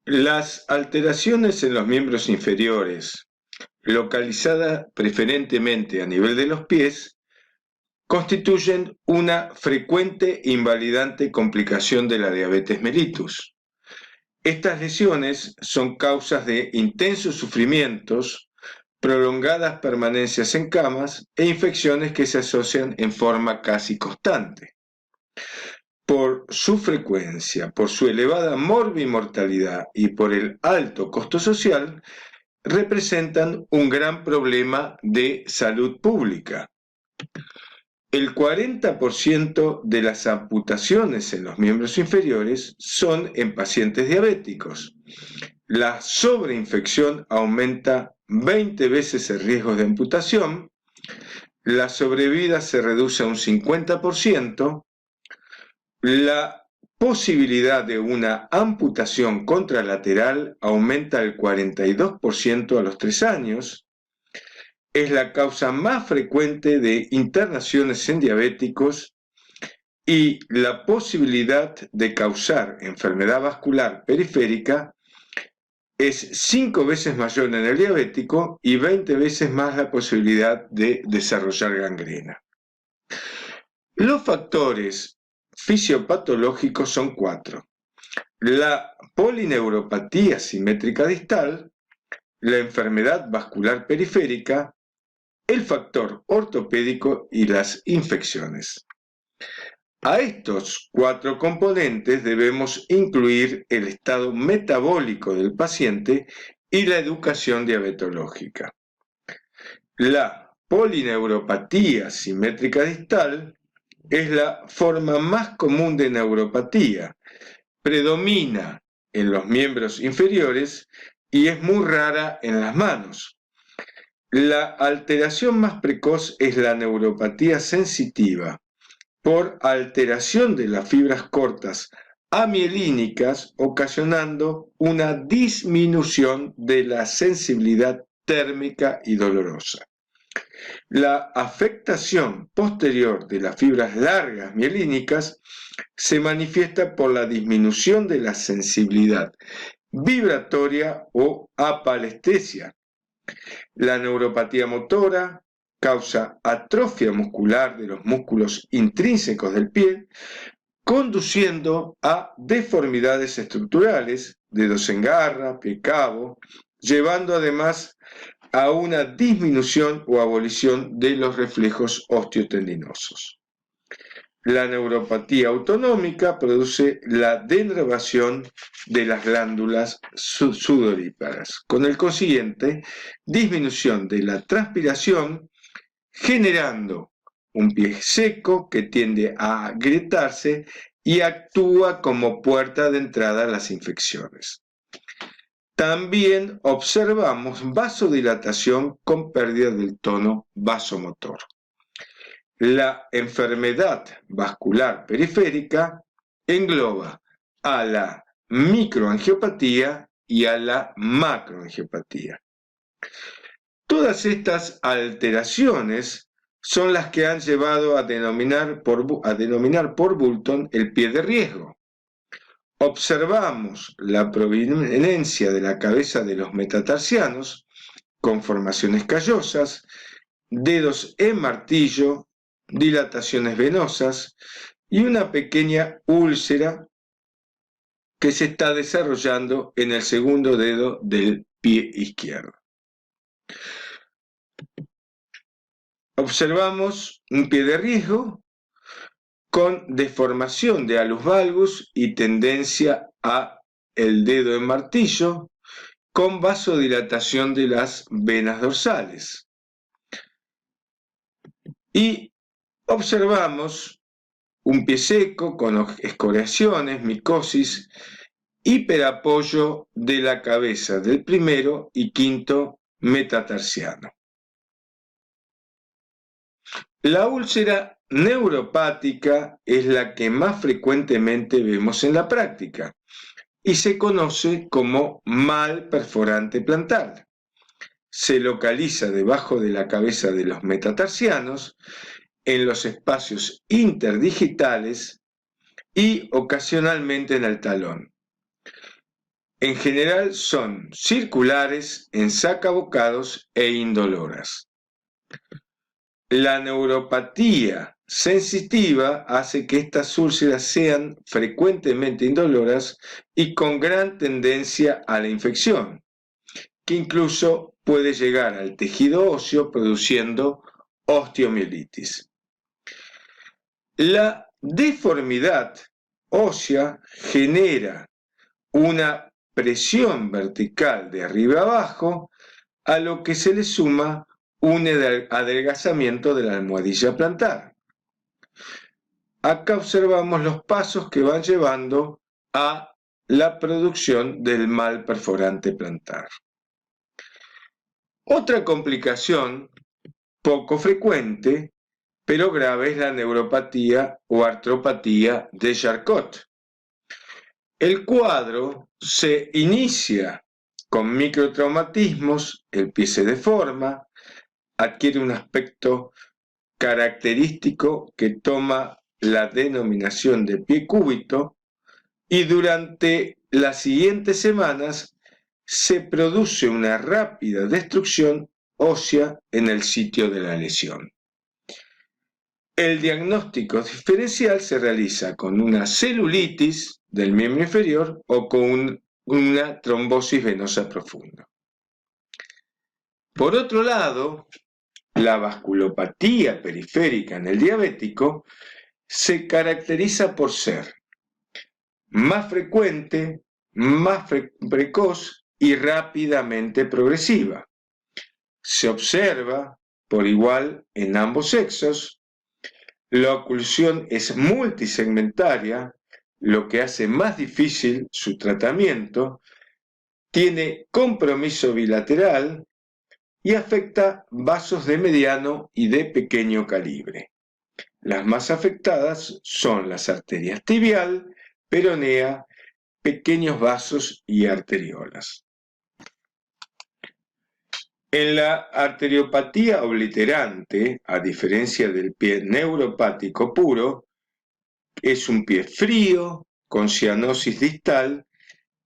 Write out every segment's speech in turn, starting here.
Las alteraciones en los miembros inferiores, localizadas preferentemente a nivel de los pies, constituyen una frecuente e invalidante complicación de la diabetes mellitus. Estas lesiones son causas de intensos sufrimientos, prolongadas permanencias en camas e infecciones que se asocian en forma casi constante. Por su frecuencia, por su elevada morbimortalidad y por el alto costo social, representan un gran problema de salud pública. El 40% de las amputaciones en los miembros inferiores son en pacientes diabéticos. La sobreinfección aumenta 20 veces el riesgo de amputación, la sobrevida se reduce a un 50%, la posibilidad de una amputación contralateral aumenta el 42% a los 3 años, es la causa más frecuente de internaciones en diabéticos y la posibilidad de causar enfermedad vascular periférica es 5 veces mayor en el diabético y 20 veces más la posibilidad de desarrollar gangrena. Los factores fisiopatológicos son 4. La polineuropatía simétrica distal, la enfermedad vascular periférica, el factor ortopédico y las infecciones. A estos 4 componentes debemos incluir el estado metabólico del paciente y la educación diabetológica. La polineuropatía simétrica distal es la forma más común de neuropatía. Predomina en los miembros inferiores y es muy rara en las manos. La alteración más precoz es la neuropatía sensitiva, por alteración de las fibras cortas amielínicas, ocasionando una disminución de la sensibilidad térmica y dolorosa. La afectación posterior de las fibras largas mielínicas se manifiesta por la disminución de la sensibilidad vibratoria o apalestesia. La neuropatía motora causa atrofia muscular de los músculos intrínsecos del pie, conduciendo a deformidades estructurales, dedos en garra, pie cabo, llevando además a una disminución o abolición de los reflejos osteotendinosos. La neuropatía autonómica produce la denervación de las glándulas sudoríparas, con el consiguiente disminución de la transpiración, generando un pie seco que tiende a agrietarse y actúa como puerta de entrada a las infecciones. También observamos vasodilatación con pérdida del tono vasomotor. La enfermedad vascular periférica engloba a la microangiopatía y a la macroangiopatía. Todas estas alteraciones son las que han llevado a denominar por Boulton el pie de riesgo. Observamos la prominencia de la cabeza de los metatarsianos con formaciones callosas, dedos en martillo, dilataciones venosas y una pequeña úlcera que se está desarrollando en el segundo dedo del pie izquierdo. Observamos un pie de riesgo con deformación de alus valgus y tendencia a el dedo en martillo, con vasodilatación de las venas dorsales. Y observamos un pie seco con escoriaciones, micosis, hiperapoyo de la cabeza del primero y quinto metatarsiano. La úlcera neuropática es la que más frecuentemente vemos en la práctica y se conoce como mal perforante plantar. Se localiza debajo de la cabeza de los metatarsianos, en los espacios interdigitales y ocasionalmente en el talón. En general son circulares, en sacabocados e indoloras. La neuropatía sensitiva hace que estas úlceras sean frecuentemente indoloras y con gran tendencia a la infección, que incluso puede llegar al tejido óseo produciendo osteomielitis. La deformidad ósea genera una presión vertical de arriba abajo, a lo que se le suma un adelgazamiento de la almohadilla plantar. Acá observamos los pasos que van llevando a la producción del mal perforante plantar. Otra complicación poco frecuente, pero grave, es la neuropatía o artropatía de Charcot. El cuadro se inicia con microtraumatismos, el pie se deforma, adquiere un aspecto característico que toma la denominación de pie cúbito y durante las siguientes semanas se produce una rápida destrucción ósea en el sitio de la lesión. El diagnóstico diferencial se realiza con una celulitis del miembro inferior o con una trombosis venosa profunda. Por otro lado, la vasculopatía periférica en el diabético se caracteriza por ser más frecuente, más precoz y rápidamente progresiva. Se observa por igual en ambos sexos. La oclusión es multisegmentaria, lo que hace más difícil su tratamiento. Tiene compromiso bilateral y afecta vasos de mediano y de pequeño calibre. Las más afectadas son las arterias tibial, peronea, pequeños vasos y arteriolas. En la arteriopatía obliterante, a diferencia del pie neuropático puro, es un pie frío, con cianosis distal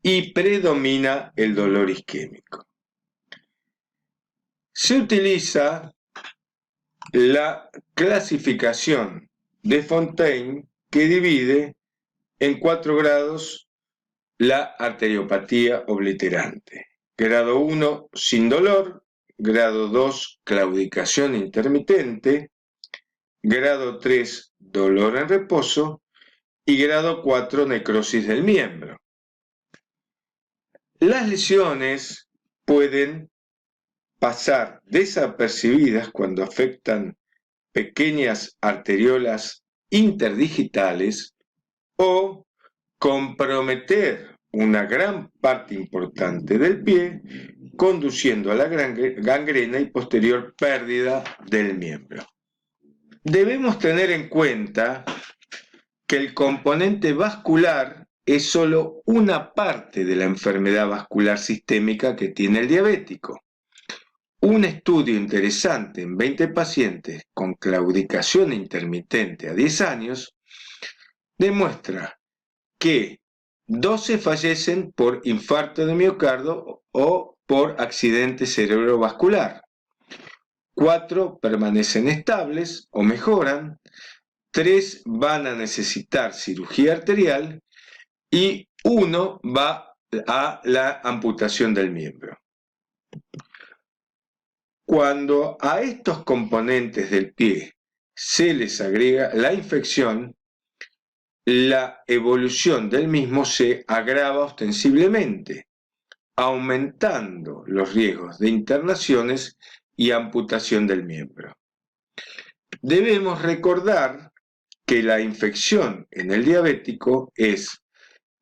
y predomina el dolor isquémico. Se utiliza la clasificación de Fontaine, que divide en 4 grados la arteriopatía obliterante. Grado 1, sin dolor. Grado 2, claudicación intermitente. Grado 3, dolor en reposo. Y grado 4, necrosis del miembro. Las lesiones pueden pasar desapercibidas cuando afectan pequeñas arteriolas interdigitales o comprometer una gran parte importante del pie, conduciendo a la gangrena y posterior pérdida del miembro. Debemos tener en cuenta que el componente vascular es solo una parte de la enfermedad vascular sistémica que tiene el diabético. Un estudio interesante en 20 pacientes con claudicación intermitente a 10 años demuestra que 12 fallecen por infarto de miocardio o por accidente cerebrovascular. 4 permanecen estables o mejoran. 3 van a necesitar cirugía arterial y 1 va a la amputación del miembro. Cuando a estos componentes del pie se les agrega la infección, la evolución del mismo se agrava ostensiblemente, aumentando los riesgos de internaciones y amputación del miembro. Debemos recordar que la infección en el diabético es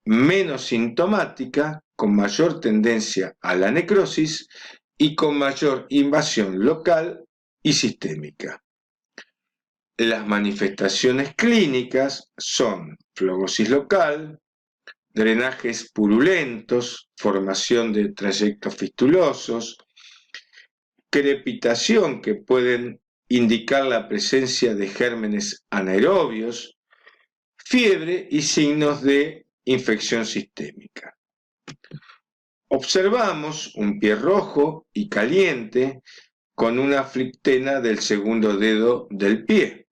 menos sintomática, con mayor tendencia a la necrosis y con mayor invasión local y sistémica. Las manifestaciones clínicas son flogosis local, drenajes purulentos, formación de trayectos fistulosos, crepitación que pueden indicar la presencia de gérmenes anaerobios, fiebre y signos de infección sistémica. Observamos un pie rojo y caliente con una flictena del segundo dedo del pie.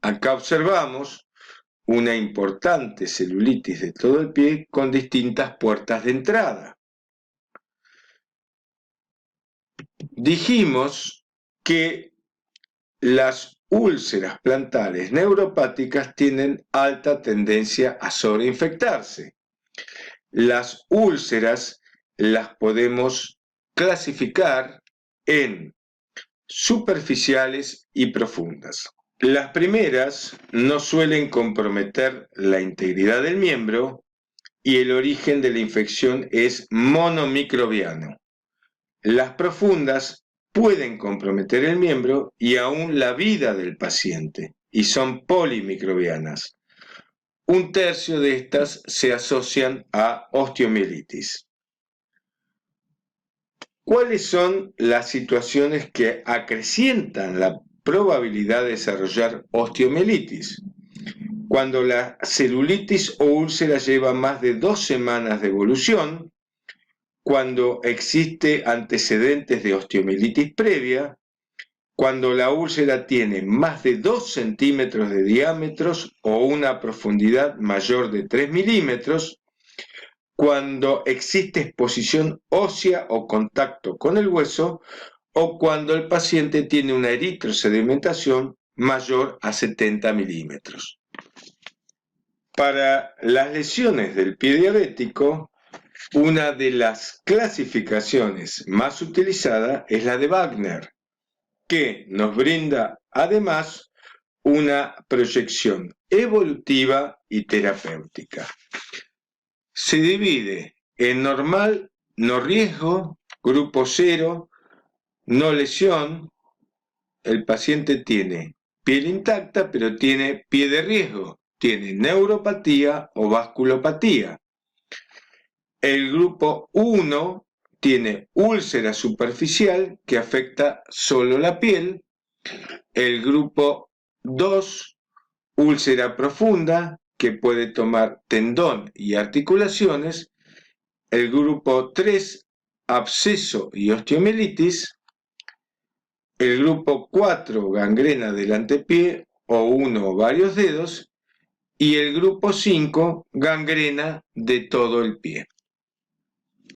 Acá observamos una importante celulitis de todo el pie con distintas puertas de entrada. Dijimos que las úlceras plantales neuropáticas tienen alta tendencia a sobreinfectarse. Las úlceras las podemos clasificar en superficiales y profundas. Las primeras no suelen comprometer la integridad del miembro y el origen de la infección es monomicrobiano. Las profundas pueden comprometer el miembro y aún la vida del paciente y son polimicrobianas. Un tercio de estas se asocian a osteomielitis. ¿Cuáles son las situaciones que acrecientan la probabilidad de desarrollar osteomielitis? Cuando la celulitis o úlcera lleva más de 2 semanas de evolución, cuando existe antecedentes de osteomielitis previa, cuando la úlcera tiene más de 2 centímetros de diámetro o una profundidad mayor de 3 milímetros, cuando existe exposición ósea o contacto con el hueso, o cuando el paciente tiene una eritrosedimentación mayor a 70 milímetros. Para las lesiones del pie diabético, una de las clasificaciones más utilizadas es la de Wagner, que nos brinda además una proyección evolutiva y terapéutica. Se divide en normal, no riesgo, grupo 0, no lesión. El paciente tiene piel intacta, pero tiene pie de riesgo, tiene neuropatía o vasculopatía. El grupo 1 tiene úlcera superficial que afecta solo la piel. El grupo 2, úlcera profunda que puede tomar tendón y articulaciones. El grupo 3, absceso y osteomielitis. El grupo 4, gangrena del antepié o uno o varios dedos. Y el grupo 5, gangrena de todo el pie.